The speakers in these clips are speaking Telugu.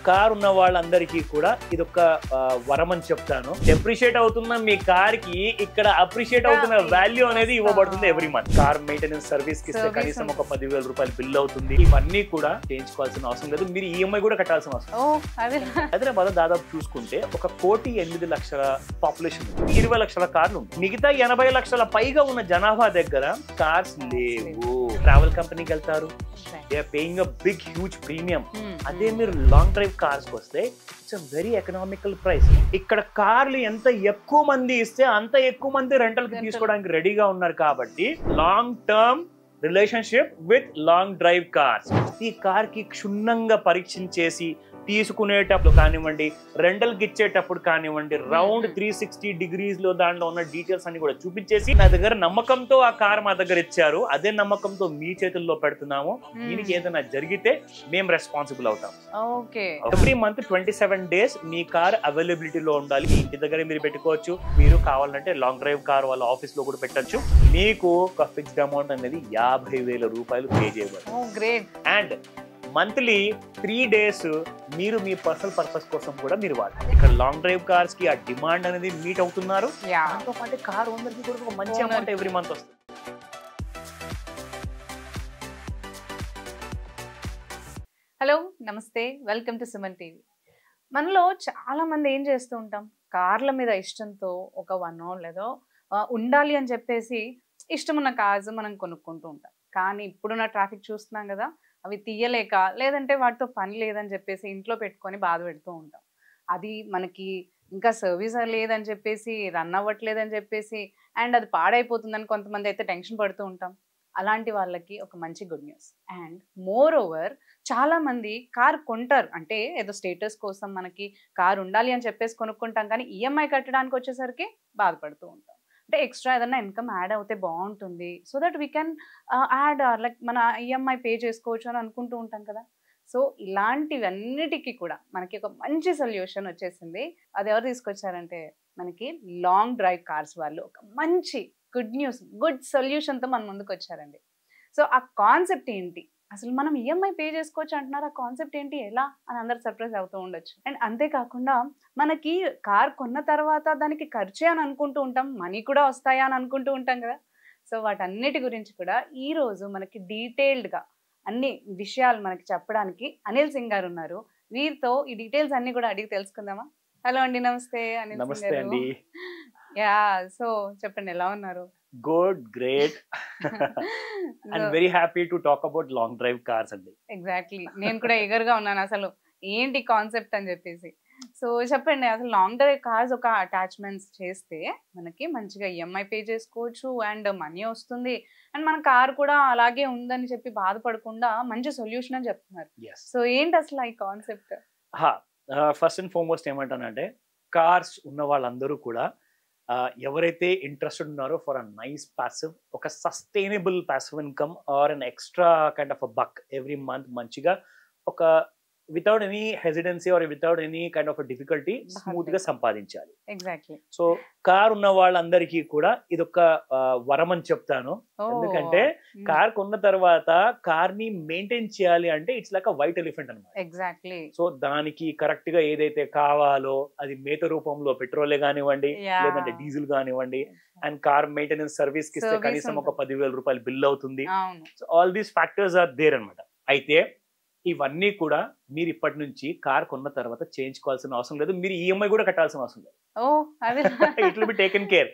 కార్ ఉన్న వాళ్ళందరికీ కూడా ఇదొక వరం అని చెప్తాను. డెప్రిషియేట్ అవుతున్న మీ కార్ కి ఇక్కడ అప్రిషియేట్ అవుతున్న వాల్యూ అనేది ఇవ్వబడుతుంది every month. Car maintenance service కి ఇస్తే కనీసం ఒక 10,000 రూపాయలు బిల్ అవుతుంది. ఇవన్నీ కూడా చేయించుకోవాల్సిన అవసరం లేదు, మీరు ఈఎంఐ కూడా కట్టాల్సిన అవసరం. హైదరాబాద్ దాదాపు చూసుకుంటే 1,800,00,000 పాపులేషన్, 20 లక్షల కార్లు ఉంటాయి. మిగతా 80 లక్షల పైగా ఉన్న జనాభా దగ్గర కార్స్ లేవు. ట్రావెల్ కంపెనీకి వెళ్తారు, they are paying a big huge premium. అదే మీరు లాంగ్ డ్రైవ్ కార్స్ కి వస్తే it's a very economical price. ఇక్కడ కార్లు ఎంత ఎక్కువ మంది ఇస్తే అంత ఎక్కువ మంది రెంటల్ కి తీసుకోవడానికి రెడీగా ఉన్నారు. కాబట్టి long term relationship with long drive cars. ఈ కార్ కి క్షుణ్ణంగా పరీక్షించేసి తీసుకునేటప్పుడు కానివ్వండి, రెంటల్కి ఇచ్చేటప్పుడు కానివ్వండి, రౌండ్ 360 డిగ్రీస్ లో దాంట్లో ఉన్న డీటెయిల్స్ అన్ని కూడా చూపించేసి, నా దగ్గర నమ్మకంతో ఆ కార్ మా దగ్గర ఇచ్చారు, అదే నమ్మకంతో మీ చేతుల్లో పెడుతున్నాము, దీనికి ఏదైనా జరిగితే మేము రెస్పాన్సిబుల్ అవుతాం. ఎవ్రీ మంత్ 27 days మీ కార్ అవైలబిలిటీలో ఉండాలి. మీ ఇంటి దగ్గర మీరు పెట్టుకోవచ్చు, మీరు కావాలంటే లాంగ్ డ్రైవ్ కార్ వాళ్ళ ఆఫీస్ లో కూడా పెట్టచ్చు. మీకు ఒక ఫిక్స్డ్ అమౌంట్ అనేది 50,000 రూపాయలు పే చేయబడుతుంది. అండ్ మంత్లీ 3 days మీరు మీ పర్సనల్ పర్పస్ కోసం కూడా మీరు వాడాలి. ఇక్కడ లాంగ్ డ్రైవ్ కార్స్ కి ఆ డిమాండ్ అనేది మీట్ అవుతున్నారు. దాంతో పాటు కార్ ఓనర్ కి కూడా ఒక మంచి అమౌంట్ ఎవ్రీ మంత్ వస్తుంది. హలో, నమస్తే, వెల్కమ్ టు సుమన్ టీవీ. మనలో చాలా మంది ఏం చేస్తూ ఉంటాం, కార్ల మీద ఇష్టంతో ఒక 1 లేదో ఉండాలి అని చెప్పేసి ఇష్టమున్న కార్స్ మనం కొనుక్కుంటూ ఉంటాం. కానీ ఇప్పుడున్న ట్రాఫిక్ చూస్తున్నాం కదా, అవి తీయలేక లేదంటే వాటితో పని లేదని చెప్పేసి ఇంట్లో పెట్టుకొని బాధ పెడుతూ ఉంటాం. అది మనకి ఇంకా సర్వీస్ లేదని చెప్పేసి, రన్ అవ్వట్లేదని చెప్పేసి, అండ్ అది పాడైపోతుందని కొంతమంది అయితే టెన్షన్ పడుతూ ఉంటాం. అలాంటి వాళ్ళకి ఒక మంచి good news. And more over చాలా మంది కార్ కొంటారు అంటే ఏదో స్టేటస్ కోసం మనకి కార్ ఉండాలి అని చెప్పేసి కొనుక్కుంటాం, కానీ ఈఎంఐ కట్టడానికి వచ్చేసరికి బాధపడుతూ ఉంటాం. అంటే ఎక్స్ట్రా ఏదైనా ఇన్కమ్ యాడ్ అవుతే బాగుంటుంది, so that we can add like మన ఈఎంఐ పే చేసుకోవచ్చు అని అనుకుంటూ ఉంటాం కదా. సో ఇలాంటివన్నిటికీ కూడా మనకి ఒక మంచి సొల్యూషన్ వచ్చేసింది. అది ఎవరు తీసుకొచ్చారంటే మనకి లాంగ్ డ్రైవ్ కార్స్ వాళ్ళు ఒక మంచి గుడ్ న్యూస్, గుడ్ సొల్యూషన్తో మన ముందుకు వచ్చారండి. సో ఆ కాన్సెప్ట్ ఏంటి, అసలు మనం ఈఎంఐ పే చేసుకోవచ్చు అంటున్నారు, ఆ కాన్సెప్ట్ ఏంటి, ఎలా అని అందరు సర్ప్రైజ్ అవుతూ ఉండొచ్చు. అండ్ అంతేకాకుండా మనకి కార్ కొన్న తర్వాత దానికి ఖర్చే అని అనుకుంటూ ఉంటాం, మనీ కూడా వస్తాయా అని అనుకుంటూ ఉంటాం కదా. సో వాటన్నిటి గురించి కూడా ఈరోజు మనకి డీటెయిల్డ్గా అన్ని విషయాలు మనకి చెప్పడానికి అనిల్ సింగ్ గారు ఉన్నారు. వీరితో ఈ డీటెయిల్స్ అన్ని కూడా అడిగి తెలుసుకుందామా? హలో అండి, నమస్తే అనిల్ సింగ్ గారు. యా, సో చెప్పండి, ఎలా ఉన్నారు? Good, great and very happy to talk about long drive cars అండి. ఎగ్జాక్ట్లీ, నేను కూడా ఈగర్గా ఉన్నాను అసలు ఏంటి కాన్సెప్ట్ అని చెప్పేసి. సో చెప్పండి, అసలు లాంగ్ డ్రైవ్ కార్స్ ఒక అటాచ్మెంట్స్ చేస్తే మనకి మంచిగా ఈఎంఐ పే చేసుకోవచ్చు అండ్ మనీ వస్తుంది, అండ్ మన కార్ కూడా అలాగే ఉందని చెప్పి బాధపడకుండా మంచి సొల్యూషన్ అని చెప్తున్నారు. సో ఏంటి అసలు ఈ కాన్సెప్ట్? ఫస్ట్ అండ్ ఫార్మోస్ట్ ఏమంటానంటే, కార్స్ ఉన్న వాళ్ళందరూ కూడా ఎవరైతే ఇంట్రెస్టెడ్ ఉన్నారో ఫర్ అ నైస్ ప్యాసివ్, ఒక sustainable passive income or an extra kind of a buck every month, మంచిగా ఒక without any hesitancy or without any kind of difficulty smooth గా సంపాదించాలి. ఎగ్జాక్ట్లీ. సో కార్ ఉన్న వాళ్ళందరికీ కూడా ఇదొక వరం అని చెప్తాను. ఎందుకంటే కార్ కొన్న తర్వాత కార్ ని మెయింటైన్ చేయాలి అంటే it's like a white elephant అనమాట. ఎగ్జాక్ట్లీ. సో దానికి కరెక్ట్ గా ఏదైతే కావాలో, అది మేత రూపంలో పెట్రోలే కానివ్వండి, లేదంటే డీజిల్ కానివ్వండి, అండ్ కార్ మెయింటెనెన్స్ సర్వీస్ కి ఇస్తే కనీసం ఒక 10,000 రూపాయలు బిల్ అవుతుంది. So all these factors are there అనమాట. అయితే ఇవన్నీ కూడా మీరు ఇప్పటి నుంచి కార్ కొన్న తర్వాత చేయించుకోవాల్సిన అవసరం లేదు, మీరు ఈఎంఐ కూడా కట్టాల్సిన అవసరం లేదు. It will be taken care.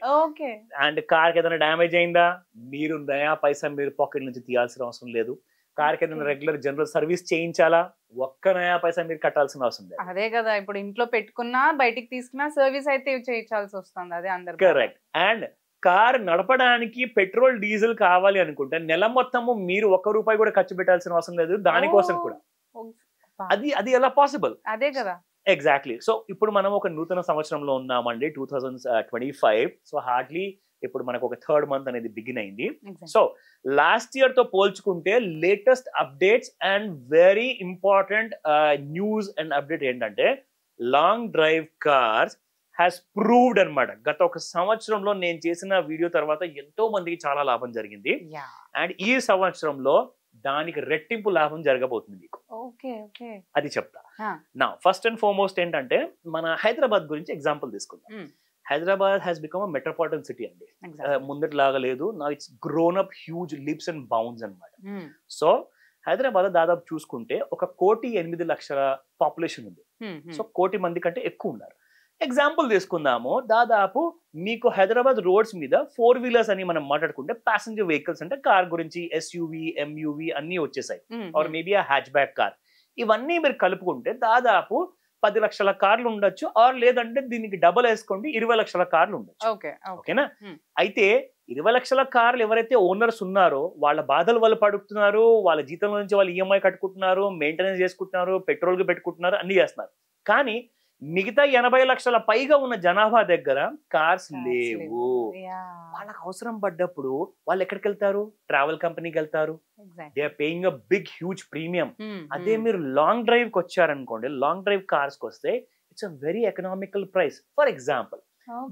And car కి ఏదైనా డ్యామేజ్ అయిందా, మీరు నయా పైసా మీరు పాకెట్ నుంచి తీయాల్సిన అవసరం లేదు. కార్ కి ఏదైనా రెగ్యులర్ జనరల్ సర్వీస్ చేయించాలా, ఒక్క నయా పైసా మీరు కట్టాల్సిన అవసరం లేదు. అదే కదా, ఇప్పుడు ఇంట్లో పెట్టుకున్నా బయటికి తీసుకున్నా సర్వీస్ అయితే చేయించాల్సి వస్తుంది. అదే అందరు. కరెక్ట్. అండ్ కార్ నడపడానికి పెట్రోల్ డీజిల్ కావాలి అనుకుంటే నెల మొత్తము మీరు 1 రూపాయి కూడా ఖర్చు పెట్టాల్సిన అవసరం లేదు దానికోసం కూడా. అది ఎలా పాసిబుల్? అదే కదా. ఎగ్జాక్ట్లీ. సో ఇప్పుడు మనం ఒక నూతన సంవత్సరంలో ఉన్నామండి, 2025. సో హార్డ్లీ ఇప్పుడు మనకు ఒక 3rd month అనేది బిగిన్ అయింది. సో లాస్ట్ ఇయర్ తో పోల్చుకుంటే latest updates and very important news and update ఏంటంటే, long drive cars has proved అనమాట. గత ఒక సంవత్సరంలో నేను చేసిన వీడియో తర్వాత ఎంతో మందికి చాలా లాభం జరిగింది. అండ్ ఈ సంవత్సరంలో దానికి రెట్టింపు లాభం జరగబోతుంది మీకు. ఓకే ఓకే అది చెప్తా. నా ఫస్ట్ అండ్ ఫార్మోస్ట్ ఏంటంటే మన హైదరాబాద్ గురించి ఎగ్జాంపుల్ తీసుకుందాం. Hyderabad has become a metropolitan city అండి. ముందటిలాగా లేదు. నా it's grown up huge leaps and bounds అనమాట. సో హైదరాబాద్ దాదాపు చూసుకుంటే 1,08,00,000 పాపులేషన్ ఉంది. సో 1,00,00,000 మంది కంటే ఎక్కువ ఉన్నారు. ఎగ్జాంపుల్ తీసుకుందాము. దాదాపు మీకు హైదరాబాద్ రోడ్స్ మీద 4 వీలర్స్ అని మనం మాట్లాడుకుంటే ప్యాసింజర్ వెహికల్స్ అంటే కార్ గురించి ఎస్యూవి ఎంయూవి అన్ని వచ్చేసాయి. ఆర్ మేబీ ఆ హ్యాచ్ బ్యాక్ కార్. ఇవన్నీ మీరు కలుపుకుంటే దాదాపు 10 లక్షల కార్లు ఉండొచ్చు. ఆర్ లేదంటే దీనికి డబల్ వేసుకోండి 20 లక్షల కార్లు ఉండొచ్చు. ఓకేనా? అయితే 20 లక్షల కార్లు ఎవరైతే ఓనర్స్ ఉన్నారో వాళ్ళ బాధలు వాళ్ళు పడుతున్నారు. వాళ్ళ జీతంలో నుంచి వాళ్ళు ఈఎంఐ కట్టుకుంటున్నారు, మెయింటెనెన్స్ చేసుకుంటున్నారు, పెట్రోల్ కి పెట్టుకుంటున్నారు, అన్ని చేస్తున్నారు. కానీ మిగతా 80 లక్షల పైగా ఉన్న జనాభా దగ్గర కార్స్ లేవు. వాళ్ళకి అవసరం పడ్డప్పుడు వాళ్ళు ఎక్కడికి వెళ్తారు? ట్రావెల్ కంపెనీకి వెళ్తారు. They are paying a big huge premium. అదే మీరు లాంగ్ డ్రైవ్ కి వచ్చారనుకోండి, లాంగ్ డ్రైవ్ కార్స్ కి వస్తే it's a very economical price. For example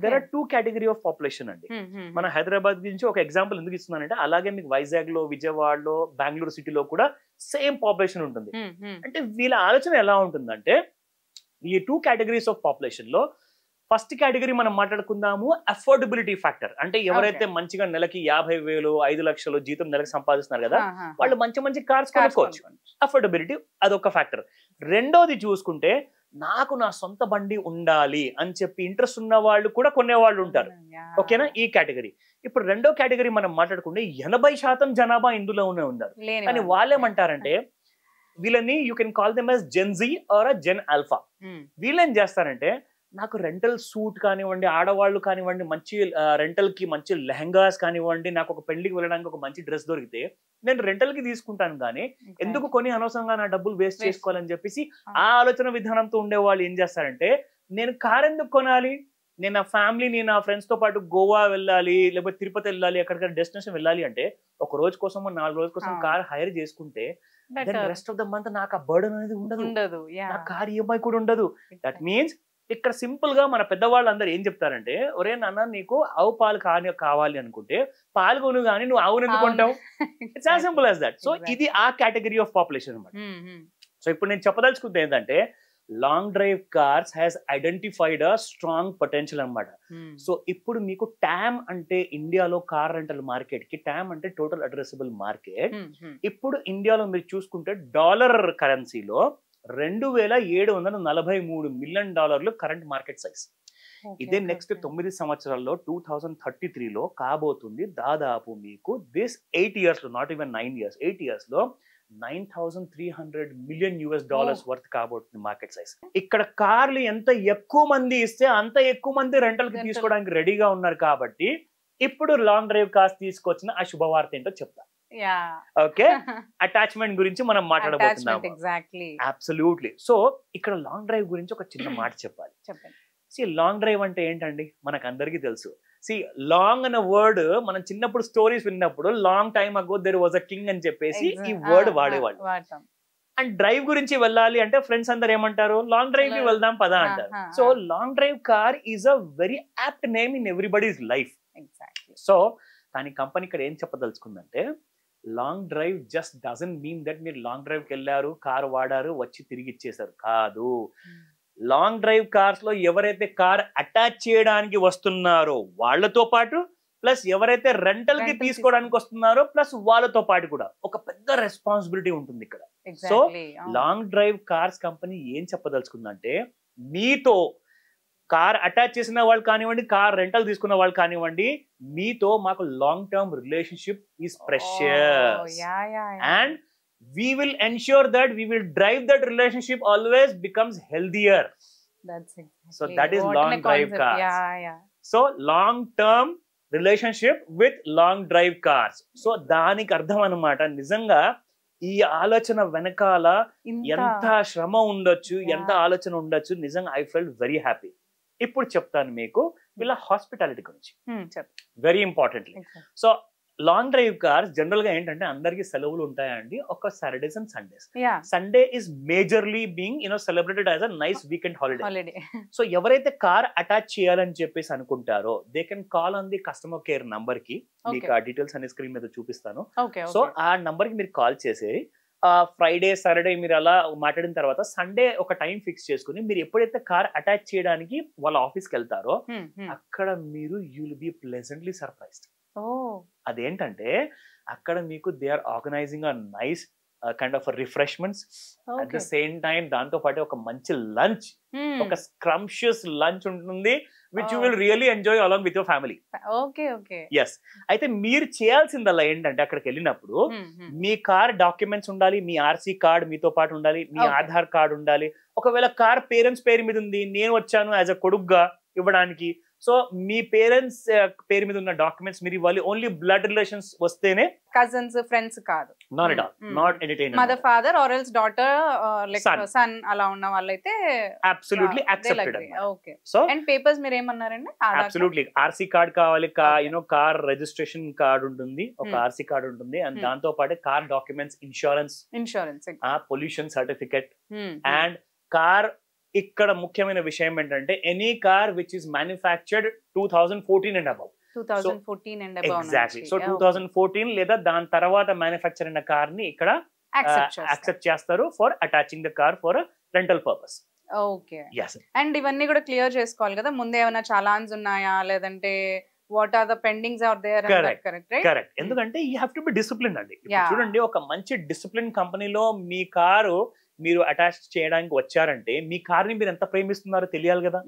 there are 2 category of population అండి. మన హైదరాబాద్ గురించి ఒక ఎగ్జాంపుల్ ఎందుకు ఇస్తున్నానంటే అలాగే మీకు వైజాగ్ లో, విజయవాడలో, బెంగళూరు సిటీలో కూడా సేమ్ పాపులేషన్ ఉంటుంది. అంటే వీళ్ళ ఆలోచన ఎలా ఉంటుందంటే ఈ 2 కేటగిరీస్ ఆఫ్ పాపులేషన్ లో ఫస్ట్ కేటగిరీ మనం మాట్లాడుకుందాము అఫోర్డబిలిటీ ఫ్యాక్టర్. అంటే ఎవరైతే మంచిగా నెలకి 50,000 5 లక్షలు జీతం నెలకి సంపాదిస్తున్నారు కదా వాళ్ళు మంచి మంచి కార్స్ కొనుక్కోవచ్చు. అఫోర్డబిలిటీ అదొక ఫ్యాక్టర్. రెండోది చూసుకుంటే నాకు నా సొంత బండి ఉండాలి అని చెప్పి ఇంట్రెస్ట్ ఉన్న వాళ్ళు కూడా కొనేవాళ్ళు ఉంటారు. ఓకేనా? ఈ కేటగిరీ. ఇప్పుడు రెండో కేటగిరీ మనం మాట్లాడుకుంటే 80% జనాభా ఇందులో ఉన్నారు. కానీ వాళ్ళేమంటారంటే వీళ్ళని you can call them as Gen Z or Gen Alpha. వీళ్ళేం చేస్తారంటే నాకు రెంటల్ సూట్ కానివ్వండి, ఆడవాళ్ళు కానివ్వండి, మంచి రెంటల్ కి మంచి లెహంగాస్ కానివ్వండి, నాకు ఒక పెళ్లికి వెళ్ళడానికి ఒక మంచి డ్రెస్ దొరికితే నేను రెంటల్ కి తీసుకుంటాను. కానీ ఎందుకు కొని అనవసరంగా నా డబ్బులు వేస్ట్ చేసుకోవాలని చెప్పేసి ఆ ఆలోచన విధానంతో ఉండే వాళ్ళు ఏం చేస్తారంటే నేను కార్ ఎందుకు కొనాలి, నేను నా ఫ్యామిలీని నా ఫ్రెండ్స్ తో పాటు గోవా వెళ్ళాలి, లేకపోతే తిరుపతి వెళ్ళాలి, ఎక్కడికైనా డెస్టినేషన్ వెళ్ళాలి అంటే ఒక రోజు కోసం 4 రోజుల కోసం కార్ హైర్ చేసుకుంటే రెస్ట్ ఆఫ్ ద మంత్ నాకు ఆ బర్డన్ అనేది ఉండదు. నా కార్ ఈఎంఐ కూడా ఉండదు. దట్ మీన్స్ ఇక్కడ సింపుల్ గా మన పెద్దవాళ్ళందరూ ఏం చెప్తారంటే ఒరే నాన్న నీకు ఆవు పాలు కావాలి అనుకుంటే పాలు కొను కానీ నువ్వు ఆవును ఎందుకు కొంటావు? It's as simple as that. So ఇది ఆ కేటగిరీ ఆఫ్ పాపులేషన్ అన్నమాట. సో ఇప్పుడు నేను చెప్పదలుచుకుంటే ఏంటంటే long drive cars has identified a strong potential అన్నమాట. సో ఇప్పుడు మీకు ట్యామ్ అంటే ఇండియాలో కార్ రెంటల్ మార్కెట్ కి ట్యామ్ అంటే టోటల్ అడ్రెసబుల్ మార్కెట్. ఇప్పుడు ఇండియాలో మీరు చూసుకుంటే డాలర్ కరెన్సీలో $2,743 మిలియన్ కరెంట్ మార్కెట్ సైజ్. ఇదే నెక్స్ట్ 9 సంవత్సరాల్లో 2033లో కాబోతుంది దాదాపు మీకు దిస్ 8 years లో, నాట్ ఈవెన్ 9 years, 8 years లో $9,300 మిలియన్ వర్త్ కాబోతుంది మార్కెట్ సైజ్. ఇక్కడ కార్లు ఎంత ఎక్కువ మంది ఇస్తే అంత ఎక్కువ మంది రెంటల్ కి తీసుకోవడానికి రెడీగా ఉన్నారు. కాబట్టి ఇప్పుడు లాంగ్ డ్రైవ్ కార్స్ తీసుకొచ్చిన ఆ శుభవార్త ఏంటో చెప్తా. ఓకే, అటాచ్మెంట్ గురించి మనం మాట్లాడబోతున్నాం. అబ్సల్యూట్లీ. సో ఇక్కడ లాంగ్ డ్రైవ్ గురించి ఒక చిన్న మాట చెప్పాలి. లాంగ్ డ్రైవ్ అంటే ఏంటండి మనకు అందరికీ తెలుసు. లాంగ్ అనే వర్డ్ మనం చిన్నప్పుడు స్టోరీస్ విన్నప్పుడు long time ago there was a king అని చెప్పేసి ఈ వర్డ్ వాడేవాళ్ళు. అండ్ డ్రైవ్ గురించి వెళ్ళాలి అంటే ఫ్రెండ్స్ అందరు ఏమంటారు, లాంగ్ డ్రైవ్ కి వెళ్దాం పదా అంటారు. So long drive car is a very apt name in everybody's life. So కానీ కంపెనీ ఇక్కడ ఏం చెప్పదలుచుకుందంటే long drive just doesn't mean that మీరు లాంగ్ డ్రైవ్ కి వెళ్ళారు, కార్ వాడారు, వచ్చి తిరిగి ఇచ్చేసారు. కాదు. లాంగ్ డ్రైవ్ కార్స్ లో ఎవరైతే కార్ అటాచ్ చేయడానికి వస్తున్నారో వాళ్ళతో పాటు ప్లస్ ఎవరైతే రెంటల్ కి తీసుకోవడానికి వస్తున్నారో ప్లస్ వాళ్ళతో పాటు కూడా ఒక పెద్ద రెస్పాన్సిబిలిటీ ఉంటుంది ఇక్కడ. So long drive cars company ఏం చెప్పదలుచుకుందంటే మీతో కార్ అటాచ్ చేసిన వాళ్ళు కానివ్వండి, కార్ రెంటల్ తీసుకున్న వాళ్ళు కానివ్వండి, మీతో మాకు long term relationship is precious and we will ensure that we will drive that relationship always becomes healthier. That's exactly. So that is long drive cars. So long term relationship with long drive cars. So దానికి అర్థం అన్నమాట నిజంగా ఈ ఆలోచన వెనకాల ఎంత శ్రమ ఉండొచ్చు, ఎంత ఆలోచన ఉండొచ్చు. నిజంగా ఐ ఫెల్ట్ వెరీ హ్యాపీ. ఇప్పుడు చెప్తాను మీకు వీళ్ళ హాస్పిటాలిటీ గురించి. Very importantly. So long drive cars general గా ఏంటంటే అందరికి సెలవులు ఉంటాయండి, ఒక Saturdays and Sundays. Sunday is majorly being celebrated as a nice weekend holiday. So ఎవరైతే కార్ అటాచ్ చేయాలని చెప్పేసి అనుకుంటారో they can call on the customer care number కి. మీకు ఆ డీటెయిల్స్ అనే స్క్రీన్ మీద చూపిస్తాను. సో ఆ నంబర్ కి మీరు కాల్ చేసి ఫ్రైడే సాటర్డే మీరు అలా మాట్లాడిన తర్వాత సండే ఒక టైం ఫిక్స్ చేసుకుని మీరు ఎప్పుడైతే కార్ అటాచ్ చేయడానికి వాళ్ళ ఆఫీస్కి వెళ్తారో అక్కడ మీరు యుల్ బి ప్లెజెంట్లీ సర్ప్రైజ్డ్. అదేంటంటే అక్కడ మీకు they are organising a nice kind of refreshments, at the same time దాంతో పాటు ఒక మంచి లంచ్, ఒక స్క్రంషియస్ లంచ్ ఉంటుంది which you will really enjoy along with your family. Yes. అయితే మీరు చేయాల్సిందల్లా ఏంటంటే అక్కడికి వెళ్ళినప్పుడు మీ కార్ డాక్యుమెంట్స్ ఉండాలి, మీ ఆర్సీ కార్డ్ మీతో పాటు ఉండాలి, మీ ఆధార్ కార్డ్ ఉండాలి. ఒకవేళ కార్ పేరెంట్స్ పేరు మీద ఉంది, నేను వచ్చాను యాజ్ అ కొడుగ్గా ఇవ్వడానికి, సో మీ పేరెంట్స్ పేరు మీద ఉన్న డాక్యుమెంట్స్ మీరు ఇవ్వాలి. ఓన్లీ బ్లడ్ రిలేషన్స్ వస్తేనే, కజిన్స్ ఫ్రెండ్స్ కాదు, not at all, not entertainment. Mother father or else daughter like son అలా ఉన్న వాళ్ళైతే absolutely accepted. Okay. So and papers మీరు ఏమన్నారండి? అబ్సల్యూట్లీ ఆర్సీ కార్డ్ కావాలి, యూనో కార్ రిజిస్ట్రేషన్ కార్డ్ ఉంటుంది, ఒక ఆర్సీ కార్డ్ ఉంటుంది, అండ్ దాంతో పాటు car documents, insurance, pollution certificate, and car ఇక్కడ ముఖ్యమైన విషయం ఏంటంటే any car which is manufactured 2014 and above. 2014 and above. Exactly. So 2014 లేదా దాని తర్వాత మ్యానుఫ్యాక్చర్ అయిన కార్ ని ఇక్కడ యాక్సెప్ట్ చేస్తారు for attaching the car for rental purpose. Okay. And ఇవన్నీ కూడా క్లియర్ చేసుకోవాలి కదా ముందే, ఏమైనా చలాన్స్ ఉన్నాయా లేదంటే what are the pendings are there? Correct. ఎందుకంటే you have to be discipline అండి. చూడండి, ఒక మంచి డిసిప్లిన్ కంపెనీలో మీ కారు మీరు అటాచ్ చేయడానికి వచ్చారంటే మీ కార్ ని మీరు ఎంత ప్రేమిస్తున్నారో తెలియాలి కదా.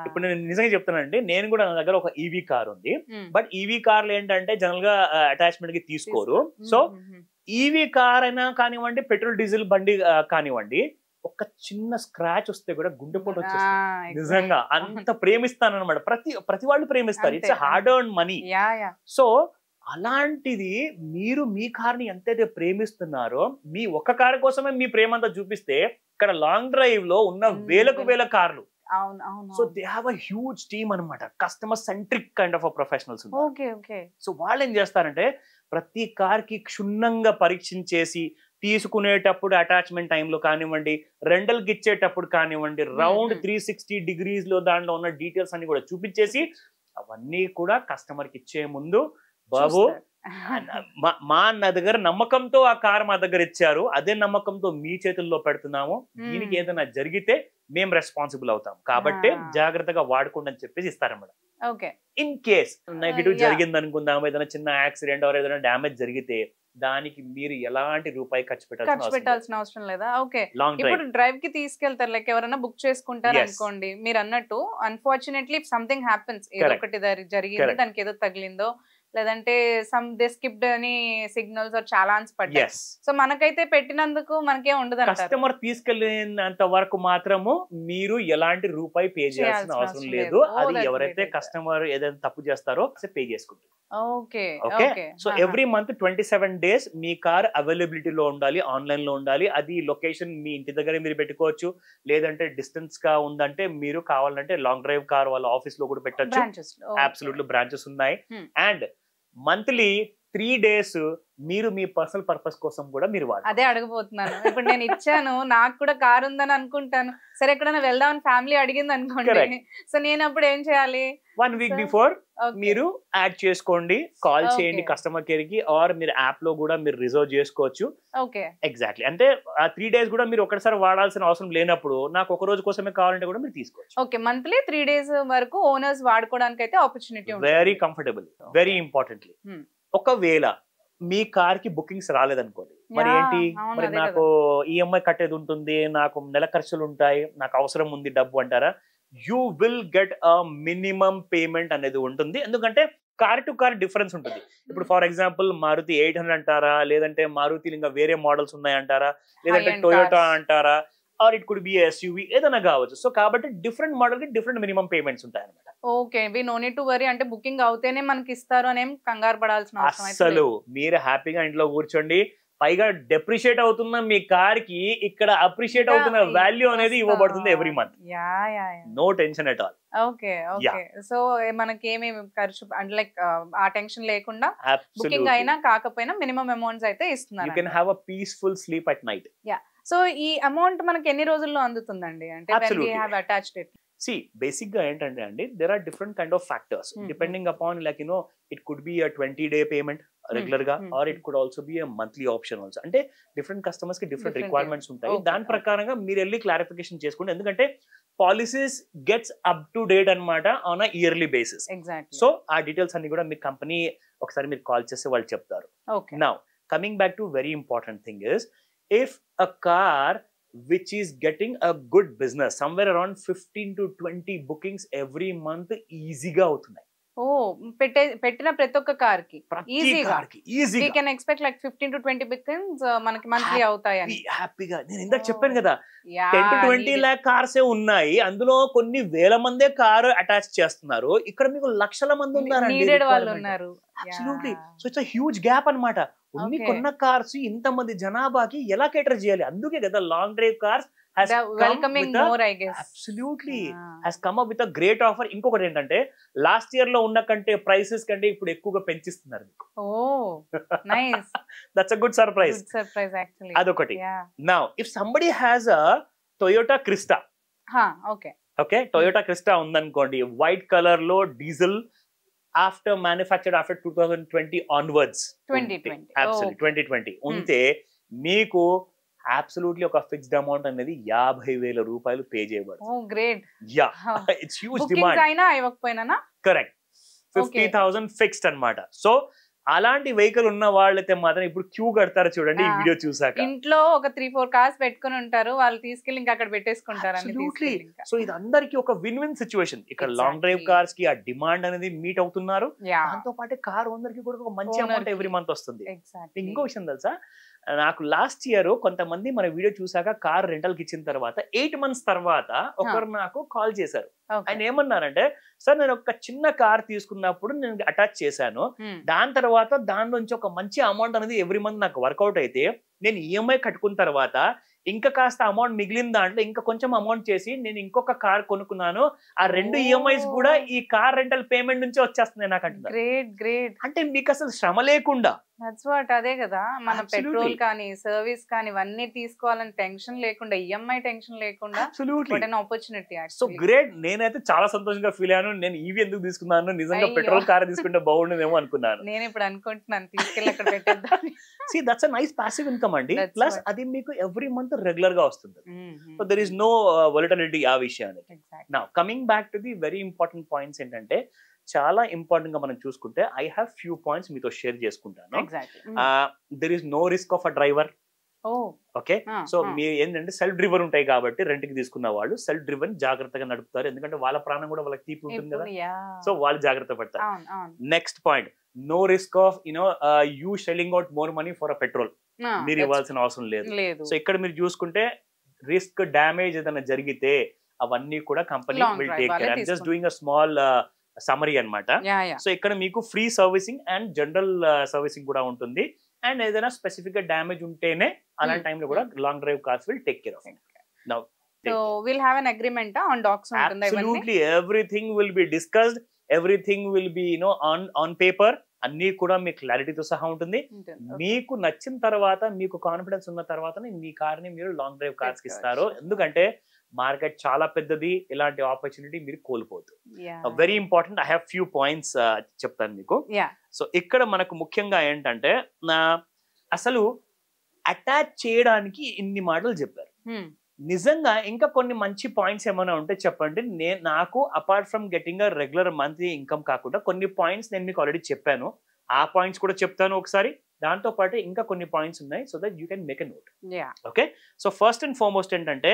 ఇప్పుడు నేను నిజంగా చెప్తానండి, నేను కూడా నా దగ్గర ఒక ఈవీ కార్ ఉంది, బట్ ఈవీ కార్లు ఏంటంటే జనరల్ గా అటాచ్మెంట్ కి తీసుకోరు. సో ఈవీ కార్ అయినా కానివ్వండి, పెట్రోల్ డీజిల్ బండి కానివ్వండి, ఒక చిన్న స్క్రాచ్ వస్తే కూడా గుండెపోటు వచ్చేస్తుంది. నిజంగా అంత ప్రేమిస్తాను అనమాట. ప్రతి వాళ్ళు ప్రేమిస్తారు. It's hard earn money. So అలాంటిది మీరు మీ కార్ని ఎంతైతే ప్రేమిస్తున్నారో, మీ ఒక్క కారు కోసమే మీ ప్రేమ అంతా చూపిస్తే ఇక్కడ లాంగ్ డ్రైవ్ లో ఉన్న వేల కార్లు. So they have a huge team అనమాట, customer centric kind of professionals. So వాళ్ళు ఏం చేస్తారంటే ప్రతి కార్ కి క్షుణ్ణంగా పరీక్షించేసి తీసుకునేటప్పుడు అటాచ్మెంట్ టైంలో కానివ్వండి, రెంటల్కి ఇచ్చేటప్పుడు కానివ్వండి, రౌండ్ 360 degrees లో దాంట్లో ఉన్న డీటెయిల్స్ అన్ని కూడా చూపించేసి అవన్నీ కూడా కస్టమర్ కి ఇచ్చే ముందు, బాబు మా దగ్గర నమ్మకంతో ఆ కార్ మా దగ్గర ఇచ్చారు, అదే నమ్మకంతో మీ చేతుల్లో పెడుతున్నాము, దీనికి ఏదైనా జరిగితే మేము రెస్పాన్సిబుల్ అవుతాం కాబట్టి జాగ్రత్తగా వాడుకోండి అని చెప్పేసి ఇస్తారన్నమాట. ఇన్ కేస్ నెగిటివ్ జరిగింది అనుకుందాం, ఏదైనా చిన్న యాక్సిడెంట్ ఆర్ ఏదైనా డ్యామేజ్ జరిగితే దానికి మీరు ఎలాంటి రూపాయి ఖర్చు పెట్టాల్సిన అవసరం లేదా? ఓకే. ఇప్పుడు డ్రైవ్ కి తీసుకెళ్తారు, లైక్ ఎవరైనా బుక్ చేసుకుంటారు అనుకోండి, మీరు అన్నట్టు అన్ఫార్చునేట్లీ సంథింగ్ హ్యాపెన్స్, ఏదో ఒకటి జరిగింది, దానికి ఏదో తగిలిందో లేదంటే సమ్ దే స్కిప్డ్ అని సిగ్నల్స్ ఆర్ చాలాన్స్ పడ్డాయి. సో మనకైతే పెట్టినందుకు మనకేం ఉండదు. కస్టమర్ తీసుకెళ్ళినంత వరకు మాత్రము మీరు ఎలాంటి రూపాయి పే చేయాల్సిన అవసరం లేదు. అది ఎవరైతే కస్టమర్ ఏదైనా తప్పు చేస్తారో పే చేసుకుంటారు. Okay. So every month 27 days మీ కార్ అవైలబిలిటీలో ఉండాలి, ఆన్లైన్ లో ఉండాలి. అది లొకేషన్ మీ ఇంటి దగ్గర మీరు పెట్టుకోవచ్చు, లేదంటే డిస్టెన్స్ గా ఉందంటే మీరు కావాలంటే లాంగ్ డ్రైవ్ కార్ వాళ్ళ ఆఫీస్ లో కూడా పెట్టచ్చు. అబ్సల్యూట్లీ బ్రాంచెస్ ఉన్నాయి. అండ్ మంత్లీ 3 days మీరు మీ పర్సనల్ పర్పస్ కోసం కూడా మీరు వాడు. అదే అడగబోతున్నాను. ఇప్పుడు నేను ఇచ్చాను, నాకు కూడా కార్ ఉందని అనుకుంటాను, సరే ఎక్కడైనా వెళ్దామని ఫ్యామిలీ అడిగింది అనుకోండి, సో నేను అప్పుడు ఏం చేయాలి? 1 week బిఫోర్ మీరు యాడ్ చేసుకోండి, కాల్ చేయండి కస్టమర్ కేర్ కి, ఆర్ మీరు యాప్ లో కూడా మీరు రిజర్వ్ చేసుకోవచ్చు. ఎగ్జాక్ట్లీ. అంటే ఆ 3 days కూడా మీరు ఒకసారి వాడాల్సిన అవసరం లేనప్పుడు నాకు ఒక రోజు కోసమే కావాలంటే కూడా మీరు తీసుకోవచ్చు. ఓకే. మంత్లీ 3 days వరకు ఓనర్స్ వాడుకోవడానికి అయితే ఆపర్చునిటీ ఉంది. Very comfortable. వెరీ ఇంపార్టెంట్లీ, ఒకవేళ మీ కార్ కి బుకింగ్స్ రాలేదనుకోండి, మరి ఏంటి, మరి నాకు ఈఎంఐ కట్టేది ఉంటుంది, నాకు నెల ఖర్చులు ఉంటాయి, నాకు అవసరం ఉంది డబ్బు అంటారా? You will get a minimum payment అనేది ఉంటుంది. ఎందుకంటే కార్ టు కార్ డిఫరెన్స్ ఉంటుంది. ఇప్పుడు ఫర్ ఎగ్జాంపుల్ మారుతి 800 అంటారా, లేదంటే మారుతి ఇంకా వేరే మోడల్స్ ఉన్నాయంటారా, లేదంటే టొయోటా అంటారా, or it could be SUV, ఏదైనా కావచ్చు. సో కాబట్టి డిఫరెంట్ మోడల్ కి డిఫరెంట్ మినిమం పేమెంట్స్ ఉంటాయి అన్నమాట. Okay. We no need to worry, అంటే బుకింగ్ అవుతేనే మనకి ఇస్తారు అనేం కంగారు పడాల్సిన అవసరం అయితే లేదు. అసలు మీరు హ్యాపీగా ఇంట్లో కూర్చోండి, పైగా డెప్రిషియేట్ అవుతున్న మీ కార్ కి ఇక్కడ అప్రిషియేట్ అవుతున్న వాల్యూ అనేది ఇవ్వబడుతుంది every month. No tension at all. Okay. So మనకి ఏమేమి ఖర్చు అంటే లైక్ ఆ టెన్షన్ లేకుండా బుకింగ్ అయినా కాకపోయినా మినిమం అమౌంట్స్ అయితే ఇస్తున్నారు. You can have a peaceful sleep at night. So ఈ అమౌంట్ మనకి ఎన్ని రోజుల్లో అందుతుందండి? అంటే when we have attached it. See, basic గా ఏంటంటే అండి, there are different kind of factors depending upon, like it could be a 20-day payment, regular గా, or it could also be monthly option also. అంటే డిఫరెంట్ కస్టమర్స్ కి డిఫరెంట్ రిక్వైర్మెంట్స్ ఉంటాయి. దాని ప్రకారంగా మీరు వెళ్ళి క్లారిఫికేషన్ చేసుకోండి. ఎందుకంటే policies gets up to date అన్నమాట on a yearly basis. So ఆ డీటెయిల్స్ అన్ని కూడా మీ కంపెనీ ఒకసారి మీరు కాల్ చేస్తే వాళ్ళు చెప్తారు. Now coming back to very important thing is, if a car which is getting a good business, somewhere around 15 to 20 bookings every month ఈజీగా అవుతున్నాయి. పెట్టిన ప్రతి ఒక్క కార్ కి ఈజీగా we can expect like 15 to 20 bookings మనకి మంత్లీ అవుతాయని హ్యాపీగా. నేను ఇందాక చెప్పాను కదా 10 to 20 lakh కార్స్ ఉన్నాయి, అందులో కొన్ని వేల మందే కారు అటాచ్ చేస్తున్నారు. ఇక్కడ మీకు లక్షల మంది ఉన్నారు. Absolutely. So it's a huge gap అన్నమాట. ఉన్ని కొన్న కార్స్ ఇంతమంది జనాభాకి ఎలా కేటర్ చేయాలి? అందుకే కదా long drive cars has come up with a great offer. ఇంకొకటి ఏంటంటే లాస్ట్ ఇయర్ లో ఉన్న కంటే ప్రైసెస్ కంటే ఇప్పుడు ఎక్కువగా పెంచిస్తున్నారు. దట్స్ అ గుడ్ సర్ప్రైజ్ అదొకటి. Now if somebody has a Toyota Crysta, okay Toyota Crysta ఉందనుకోండి, వైట్ కలర్ లో diesel, after manufactured after 2020 onwards, 2020 ఉంటే మీకు అబ్సల్యూట్లీ ఒక ఫిక్స్డ్ అమౌంట్ అనేది 50,000 రూపాయలు పే చేయబడుతుంది. Yeah, it's huge demand. Correct, 50,000 fixed అన్నమాట. సో అలాంటి వెహికల్ ఉన్న వాళ్ళైతే మాత్రం ఇప్పుడు క్యూ కడతారు చూడండి ఈ వీడియో చూసాక. ఇంట్లో ఒక 3-4 కార్స్ పెట్టుకుని ఉంటారు, వాళ్ళు తీసుకెళ్ళి ఇంకా అక్కడ పెట్టేసుకుంటారు. సో ఇది అందరికి ఒక విన్ విన్ సిచ్యువేషన్. ఇక్కడ లాంగ్ డ్రైవ్ కార్స్ కి ఆ డిమాండ్ అనేది మీట్ అవుతున్నారు, దాంతో పాటు కార్ ఓనర్ కి కూడా ఒక మంచి అమౌంట్ ఎవ్రీ మంత్ వస్తుంది. ఇంకో విషయం తెలుసా, నాకు లాస్ట్ ఇయర్ కొంతమంది మన వీడియో చూసాక కార్ రెంటల్ కి ఇచ్చిన తర్వాత 8 months తర్వాత ఒకరు నాకు కాల్ చేశారు. ఆయన ఏమన్నారంటే, సార్ నేను ఒక చిన్న కార్ తీసుకున్నప్పుడు నేను అటాచ్ చేశాను, దాని తర్వాత దాని నుంచి ఒక మంచి అమౌంట్ అనేది ఎవ్రీ మంత్ నాకు వర్కౌట్ అయితే నేను ఈఎంఐ కట్టుకున్న తర్వాత ఇంకా కాస్త అమౌంట్ మిగిలిన దాంట్లో ఇంకా కొంచెం అమౌంట్ చేసి నేను ఇంకొక కార్ కొనుక్కున్నాను, ఆ 2 ఈఎంఐస్ కూడా ఈ కార్ రెంటల్ పేమెంట్ నుంచి వచ్చేస్తున్నాయి నాకు అంటున్నారు. అంటే మీకు అసలు శ్రమ లేకుండా. అదే కదా, మన పెట్రోల్ కానీ సర్వీస్ కానీ ఇవన్నీ తీసుకోవాలని టెన్షన్ లేకుండా, ఈఎంఐ టెన్షన్ లేకుండా ఆపర్చునిటీ. So great. నేనైతే చాలా సంతోషంగా ఫీల్ అయ్యాను. నేను ఈవీ ఎందుకు తీసుకున్నాను, నిజంగా పెట్రోల్ కార్ తీసుకుంటే బాగుండేదేమో అనుకున్నాను. నేను ఇప్పుడు అనుకుంటున్నాను తీసుకెళ్ళి అక్కడ పెట్టేద్దాం. See, that's a nice passive income అండి. ప్లస్ అది మీకు ఎవ్రీ మంత్ రెగ్యులర్ గా వస్తుంది. So there is no volatility ఆ విషయానికి. Now coming back to the very important points ఏంటంటే, చాలా ఇంపార్టెంట్ గా మనం చూసుకుంటే ఐ హావ్ ఫ్యూ పాయింట్స్ మీతో షేర్ చేసుకుంటాను. There is no risk of a driver. Okay, so మీ ఏంటంటే సెల్ఫ్ డ్రివర్ ఉంటాయి కాబట్టి రెంట్ కి తీసుకున్న వాళ్ళు సెల్ఫ్ డ్రివన్ జాగ్రత్తగా నడుపుతారు, ఎందుకంటే వాళ్ళ ప్రాణం కూడా వాళ్ళకి తీపి ఉంటుంది కదా, సో వాళ్ళు జాగ్రత్త పడతారు. Next point, no risk of you shelling out more money for a petrol. మీరు ఇవ్వాల్సిన అవసరం లేదు. సో ఇక్కడ మీరు చూసుకుంటే రిస్క్ డ్యామేజ్ ఏదైనా జరిగితే అవన్నీ కూడా company will take care. I'm just doing a small summary అన్నమాట. సో ఇక్కడ మీకు free servicing and general servicing కూడా ఉంటుంది, అండ్ ఏదైనా స్పెసిఫిక్ గా డ్యామేజ్ ఉంటేనే అలాంటి టైంలో కూడా long drive cars will take care of it. Now so we'll have an agreement on docs untunda. Absolutely, everything will be discussed, everything will be on paper. అన్ని కూడా మీ క్లారిటీతో సహా ఉంటుంది. మీకు నచ్చిన తర్వాత, మీకు కాన్ఫిడెన్స్ ఉన్న తర్వాతనే మీ కార్ ని మీరు లాంగ్ డ్రైవ్ కార్స్ కి ఇస్తారు. ఎందుకంటే మార్కెట్ చాలా పెద్దది, ఇలాంటి ఆపర్చునిటీ మీరు కోల్పోదు. Very important. I have few points చెప్తాను మీకు. సో ఇక్కడ మనకు ముఖ్యంగా ఏంటంటే, అసలు అటాచ్ చేయడానికి ఇన్ని మాటలు చెప్పారు. నిజంగా ఇంకా కొన్ని మంచి పాయింట్స్ ఏమైనా ఉంటే చెప్పండి. నాకు apart from getting a regular monthly income కాకుండా కొన్ని పాయింట్స్ నేను మీకు ఆల్రెడీ చెప్పాను, ఆ పాయింట్స్ కూడా చెప్తాను ఒకసారి. దాంతో పాటు ఇంకా కొన్ని పాయింట్స్ ఉన్నాయి, so that you can make a note. Okay, so first and foremost ఏంటంటే,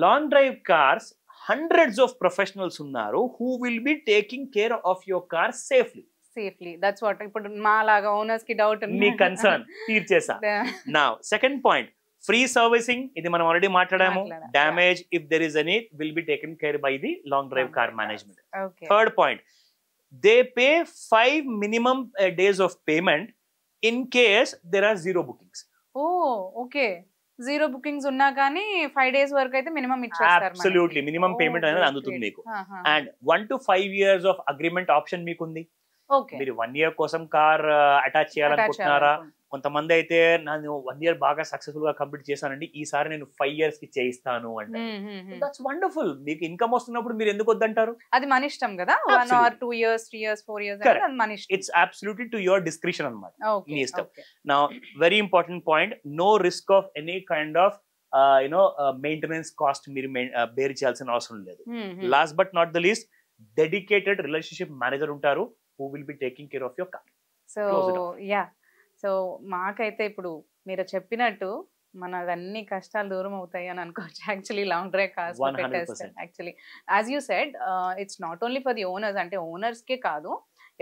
long drive cars hundreds of professionals ఉన్నారు who will be taking care of your car safely. That's what ఇప్పుడు మా లాగా ఓనర్స్ కి డౌట్ ఉంది, మీ కన్సర్న్ తీర్చేసా. Now second point, free servicing. ఇది మనం ఆల్రెడీ మాట్లాడాము. Damage if there is any will be taken care by the long drive car management. Third point, they pay 5 minimum days of payment in case there are 0 bookings. Okay, 0 bookings ఉన్నా కానీ 5 days వరకు అయితే మినిమం ఇచ్చేస్తారు. అబ్సల్యూట్లీ, మినిమం పేమెంట్ అనేది అందుతుంది మీకు. And 1 to 5 years of agreement option మీకు ఉంది. మీరు 1 year కోసం కార్ అటాచ్ చేయాలనుకుంటున్నారా, కొంతమంది అయితే నేను 1 ఇయర్ బాగా సక్సెస్ఫుల్ గా కంప్లీట్ చేశానండి, ఈసారి నేను 5 ఇయర్స్ కి చేయిస్తాను అంటే దట్స్ వండర్ఫుల్. మీకు ఇన్కమ్ వస్తున్నప్పుడు మీరు ఎందుకు వద్దంటారు? అది మన ఇష్టం కదా, 1 or 2 years 3 years 4 years Correct. అది మన ఇష్టం. It's absolutely to your description అన్నమాట, Okay, మీ ఇష్టం. okay. Now, very important point, no risk of any kind of maintenance cost మీరు బేర్ చేయాల్సిన అవసరం లేదు. Last but not the least, dedicated relationship manager ఉంటారు who will be taking care of your car. So yeah, so మాకైతే ఇప్పుడు మీరు చెప్పినట్టు మనదన్ని కష్టాలు దూరం అవుతాయి అని అనుకోవచ్చు. Actually long drive cars 100%. Actually as you said, it's not only for the owners, అంటే ఓనర్స్కే కాదు,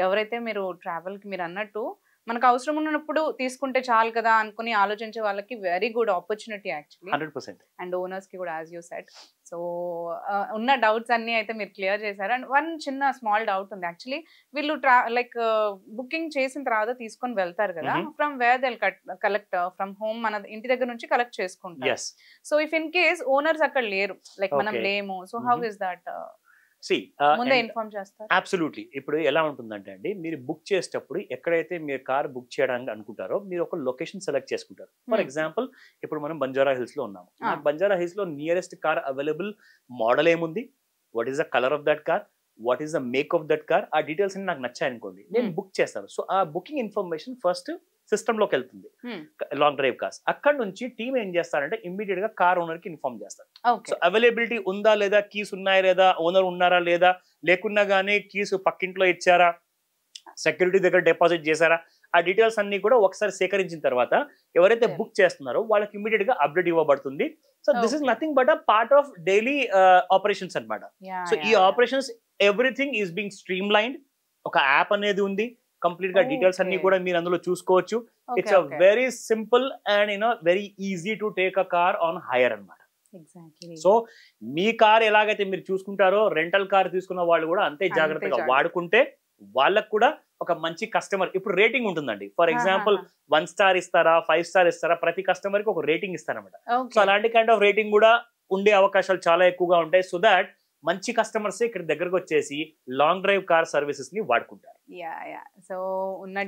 ఎవరైతే మీరు ట్రావెల్కి మీరు అన్నట్టు మనకు అవసరం ఉన్నప్పుడు తీసుకుంటే చాలు కదా అనుకుని ఆలోచించే వాళ్ళకి very good opportunity actually. 100%. And ఓనర్స్కి కూడా యాజ్ యూ సెడ్. సో ఉన్న డౌట్స్ అన్నీ అయితే మీరు క్లియర్ చేశారు. అండ్ వన్ చిన్న స్మాల్ డౌట్ ఉంది యాక్చువల్లీ, వీళ్ళు లైక్ బుకింగ్ చేసిన తర్వాత తీసుకొని వెళ్తారు కదా, from where they collect from home, మన ఇంటి దగ్గర నుంచి కలెక్ట్ చేసుకుంటారు. Yes. So if in case owners అక్కడ లేరు, లైక్ మనం Okay. లేము, so how is that? See, ముందే ఇన్ఫార్మ్ చేస్తారు? అబ్సల్యూట్లీ. ఇప్పుడు ఎలా ఉంటుందంటే అండి, మీరు బుక్ చేసేటప్పుడు ఎక్కడైతే మీరు కార్ బుక్ చేయడానికి అనుకుంటారో మీరు ఒక లొకేషన్ సెలెక్ట్ చేసుకుంటారు. ఫర్ ఎగ్జాంపుల్, ఇప్పుడు మనం బంజారా హిల్స్ లో ఉన్నాము. బంజారా హిల్స్ లో నియరెస్ట్ కార్ అవైలబుల్ మోడల్ ఏముంది, what is the colour of that car, what is the make of that car, ఆ డీటెయిల్స్ అన్ని నాకు నచ్చాయి అనుకోండి, నేను బుక్ చేస్తాను. సో ఆ బుకింగ్ ఇన్ఫర్మేషన్ ఫస్ట్ సిస్టమ్ లోకి వెళ్తుంది, లాంగ్ డ్రైవ్ కార్స్. అక్కడ నుంచి టీమ్ ఏం చేస్తారంటే ఇమ్మీడియట్ గా కార్ ఓనర్ కి ఇన్ఫార్మ్ చేస్తారు. సో అవైలబిలిటీ ఉందా లేదా, కీస్ ఉన్నాయా లేదా, ఓనర్ ఉన్నారా లేదా, లేకున్నా గానీ కీస్ పక్కింట్లో ఇచ్చారా, సెక్యూరిటీ దగ్గర డిపాజిట్ చేశారా, ఆ డీటెయిల్స్ అన్ని కూడా ఒకసారి సేకరించిన తర్వాత ఎవరైతే బుక్ చేస్తున్నారో వాళ్ళకి ఇమ్మీడియట్ గా అప్డేట్ ఇవ్వబడుతుంది. So this is nothing but a part of daily operations అన్నమాట. సో ఈ operations everything is being stream lined. ఒక యాప్ అనేది ఉంది, కంప్లీట్ గా డీటెయిల్స్ అన్ని కూడా మీరు అందులో చూసుకోవచ్చు. It's a very simple and very easy to take a car on hire అన్నమాట. సో మీ కార్ ఎలాగైతే మీరు చూసుకుంటారో, రెంటల్ కార్ తీసుకున్న వాళ్ళు కూడా అంతే జాగ్రత్తగా వాడుకుంటే వాళ్ళకు కూడా ఒక మంచి కస్టమర్. ఇప్పుడు రేటింగ్ ఉంటుందండి. ఫర్ ఎగ్జాంపుల్ 1 స్టార్ ఇస్తారా, 5 స్టార్ ఇస్తారా, ప్రతి కస్టమర్ కి ఒక రేటింగ్ ఇస్తారన్నమాట. సో అలాంటి కైండ్ ఆఫ్ రేటింగ్ కూడా ఉండే అవకాశాలు చాలా ఎక్కువగా ఉంటాయి. సో దాట్ మంచి కస్టమర్స్ ఇక్కడ దగ్గరకు వచ్చేసి లాంగ్ డ్రైవ్ కార్ సర్వీసెస్ ని వాడుకుంటారు. సో ఉన్న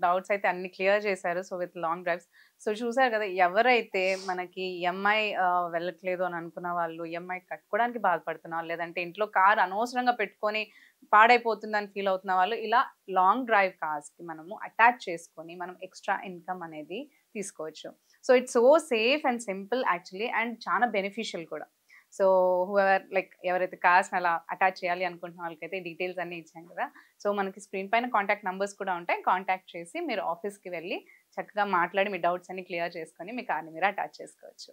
డౌట్స్ అయితే అన్ని క్లియర్ చేశారు. So with long drives, so చూసారు కదా, ఎవరైతే మనకి ఈఎంఐ వెళ్ళట్లేదు అని అనుకున్న వాళ్ళు, ఈఎంఐ కట్టుకోవడానికి బాధపడుతున్న వాళ్ళు, లేదంటే ఇంట్లో కార్ అనవసరంగా పెట్టుకొని పాడైపోతుందని ఫీల్ అవుతున్న వాళ్ళు, ఇలా లాంగ్ డ్రైవ్ కార్స్కి మనము అటాచ్ చేసుకొని మనం ఎక్స్ట్రా ఇన్కమ్ అనేది తీసుకోవచ్చు. So it's so safe and simple actually, and చాలా బెనిఫిషియల్ కూడా. సో హూఎవర్ లైక్ ఎవరైతే కార్స్ని అలా అటాచ్ చేయాలి అనుకుంటున్న వాళ్ళకైతే డీటెయిల్స్ అన్నీ ఇచ్చాం కదా. సో మనకి స్క్రీన్ పైన కాంటాక్ట్ నెంబర్స్ కూడా ఉంటాయి, కాంటాక్ట్ చేసి మీరు ఆఫీస్కి వెళ్ళి చక్కగా మాట్లాడి మీ డౌట్స్ అన్ని క్లియర్ చేసుకొని మీ కార్ని మీరు అటాచ్ చేసుకోవచ్చు.